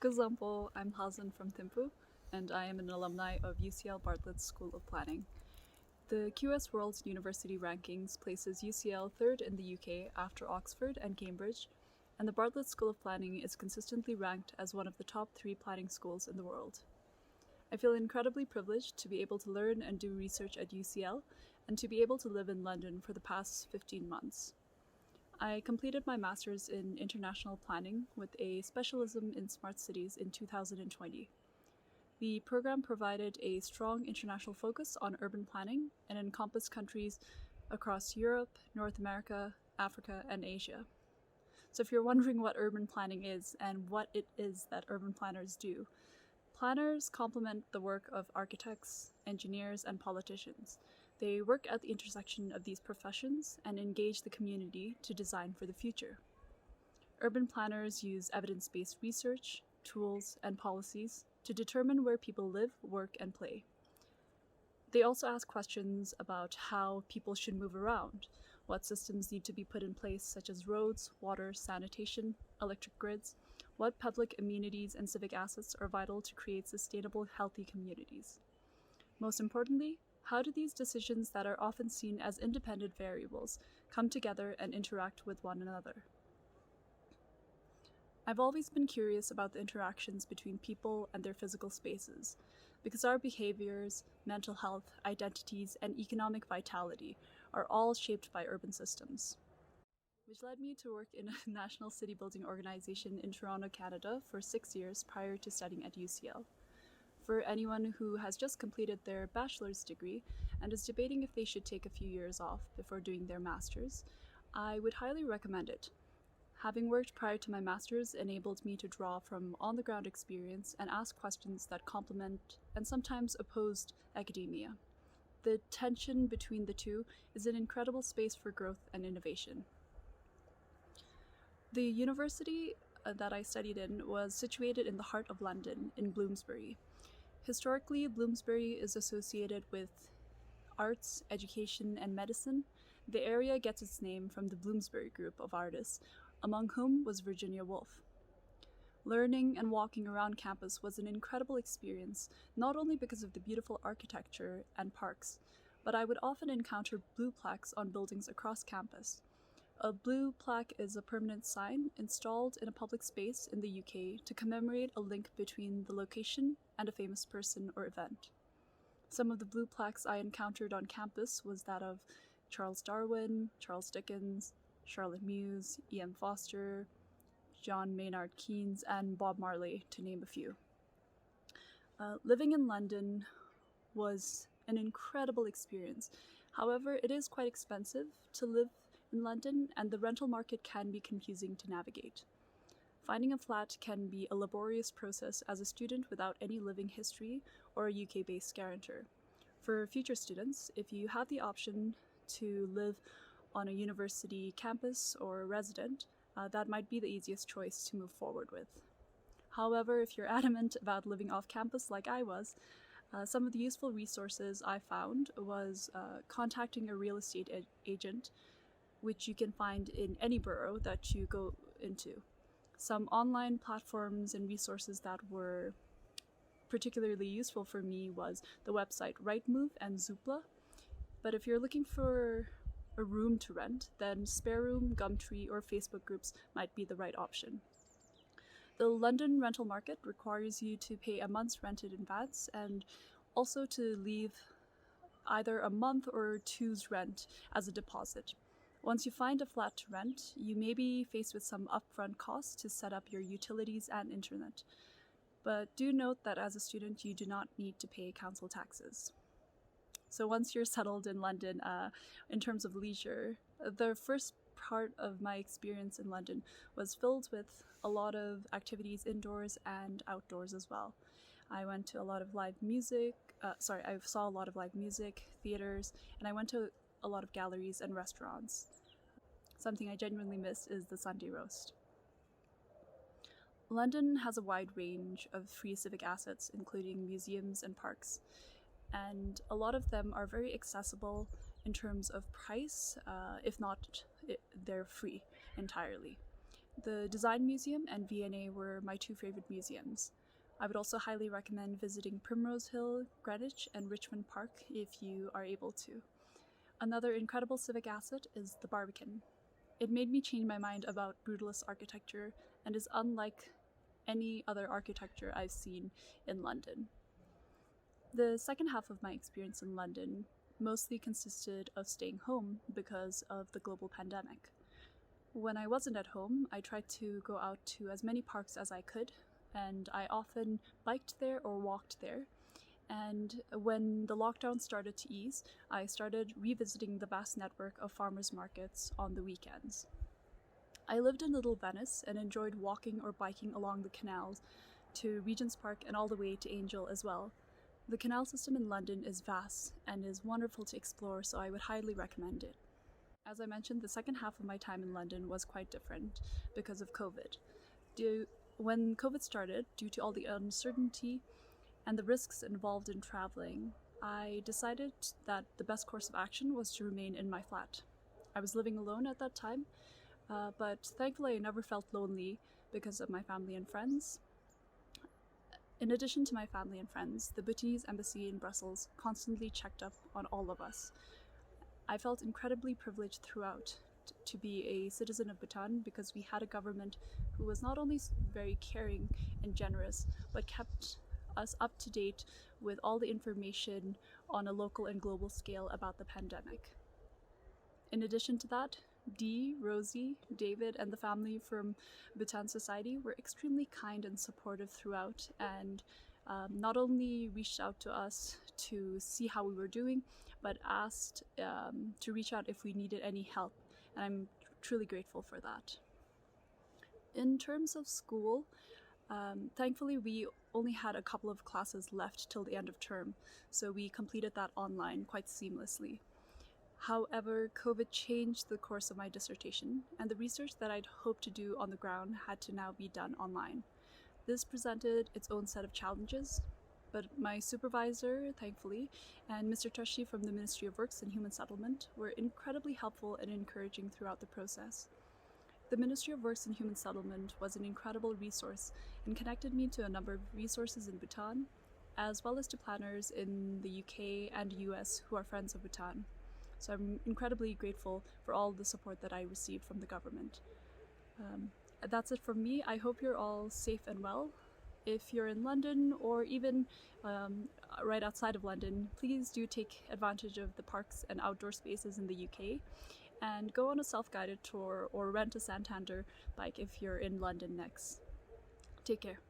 Kazampo, I'm Lhazin from Thimphu, and I am an alumni of UCL Bartlett's School of Planning. The QS World University Rankings places UCL third in the UK after Oxford and Cambridge, and the Bartlett School of Planning is consistently ranked as one of the top 3 planning schools in the world. I feel incredibly privileged to be able to learn and do research at UCL, and to be able to live in London for the past 15 months. I completed my master's in international planning with a specialism in smart cities in 2020. The program provided a strong international focus on urban planning and encompassed countries across Europe, North America, Africa, and Asia. So if you're wondering what urban planning is and what it is that urban planners do, planners complement the work of architects, engineers, and politicians. They work at the intersection of these professions and engage the community to design for the future. Urban planners use evidence-based research, tools, and policies to determine where people live, work, and play. They also ask questions about how people should move around, what systems need to be put in place, such as roads, water, sanitation, electric grids, what public amenities and civic assets are vital to create sustainable, healthy communities. Most importantly, how do these decisions that are often seen as independent variables come together and interact with one another? I've always been curious about the interactions between people and their physical spaces, because our behaviors, mental health, identities, and economic vitality are all shaped by urban systems. Which led me to work in a national city building organization in Toronto, Canada for 6 years prior to studying at UCL. For anyone who has just completed their bachelor's degree and is debating if they should take a few years off before doing their master's, I would highly recommend it. Having worked prior to my master's enabled me to draw from on-the-ground experience and ask questions that complement and sometimes opposed academia. The tension between the two is an incredible space for growth and innovation. The university that I studied in was situated in the heart of London, in Bloomsbury. Historically, Bloomsbury is associated with arts, education, and medicine. The area gets its name from the Bloomsbury group of artists, among whom was Virginia Woolf. Learning and walking around campus was an incredible experience, not only because of the beautiful architecture and parks, but I would often encounter blue plaques on buildings across campus. A blue plaque is a permanent sign installed in a public space in the UK to commemorate a link between the location and a famous person or event. Some of the blue plaques I encountered on campus was that of Charles Darwin, Charles Dickens, Charlotte Muse, E.M. Foster, John Maynard Keynes, and Bob Marley, to name a few. Living in London was an incredible experience. However, it is quite expensive to live in London, and the rental market can be confusing to navigate. Finding a flat can be a laborious process as a student without any living history or a UK-based guarantor. For future students, if you have the option to live on a university campus or a resident, that might be the easiest choice to move forward with. However, if you're adamant about living off campus like I was, some of the useful resources I found was contacting a real estate agent, which you can find in any borough that you go into. Some online platforms and resources that were particularly useful for me was the website Rightmove and Zoopla. But if you're looking for a room to rent, then Spare Room, Gumtree, or Facebook groups might be the right option. The London rental market requires you to pay a month's rent in advance and also to leave either a month or two's rent as a deposit. Once you find a flat to rent, you may be faced with some upfront costs to set up your utilities and internet. But do note that as a student, you do not need to pay council taxes. So once you're settled in London, in terms of leisure, the first part of my experience in London was filled with a lot of activities indoors and outdoors as well. I went to a lot of live music, I saw a lot of live music, theaters, and I went to a lot of galleries and restaurants. Something I genuinely miss is the Sunday roast. London has a wide range of free civic assets, including museums and parks, and a lot of them are very accessible in terms of price, if not they're free entirely. The Design Museum and V&A were my two favorite museums. I would also highly recommend visiting Primrose Hill, Greenwich, and Richmond Park if you are able to. Another incredible civic asset is the Barbican. It made me change my mind about brutalist architecture and is unlike any other architecture I've seen in London. The second half of my experience in London mostly consisted of staying home because of the global pandemic. When I wasn't at home, I tried to go out to as many parks as I could, and I often biked there or walked there. And when the lockdown started to ease, I started revisiting the vast network of farmers markets on the weekends. I lived in Little Venice and enjoyed walking or biking along the canals to Regent's Park and all the way to Angel as well. The canal system in London is vast and is wonderful to explore, so I would highly recommend it. As I mentioned, the second half of my time in London was quite different because of COVID. When COVID started, due to all the uncertainty and the risks involved in traveling, I decided that the best course of action was to remain in my flat. I was living alone at that time, but thankfully I never felt lonely because of my family and friends. In addition to my family and friends, the Bhutanese embassy in Brussels constantly checked up on all of us. I felt incredibly privileged throughout to be a citizen of Bhutan because we had a government who was not only very caring and generous, but kept us up to date with all the information on a local and global scale about the pandemic. In addition to that, Dee, Rosie, David, and the family from Bhutan Society were extremely kind and supportive throughout, and not only reached out to us to see how we were doing, but asked to reach out if we needed any help, and I'm truly grateful for that. In terms of school, thankfully we only had a couple of classes left till the end of term, so we completed that online quite seamlessly. However, COVID changed the course of my dissertation, and the research that I'd hoped to do on the ground had to now be done online. This presented its own set of challenges, but my supervisor, thankfully, and Mr. Tashi from the Ministry of Works and Human Settlement were incredibly helpful and encouraging throughout the process. The Ministry of Works and Human Settlement was an incredible resource and connected me to a number of resources in Bhutan, as well as to planners in the UK and US who are friends of Bhutan. So I'm incredibly grateful for all the support that I received from the government. That's it from me. I hope you're all safe and well. If you're in London or even right outside of London, please do take advantage of the parks and outdoor spaces in the UK and go on a self-guided tour or rent a Santander bike if you're in London next. Take care.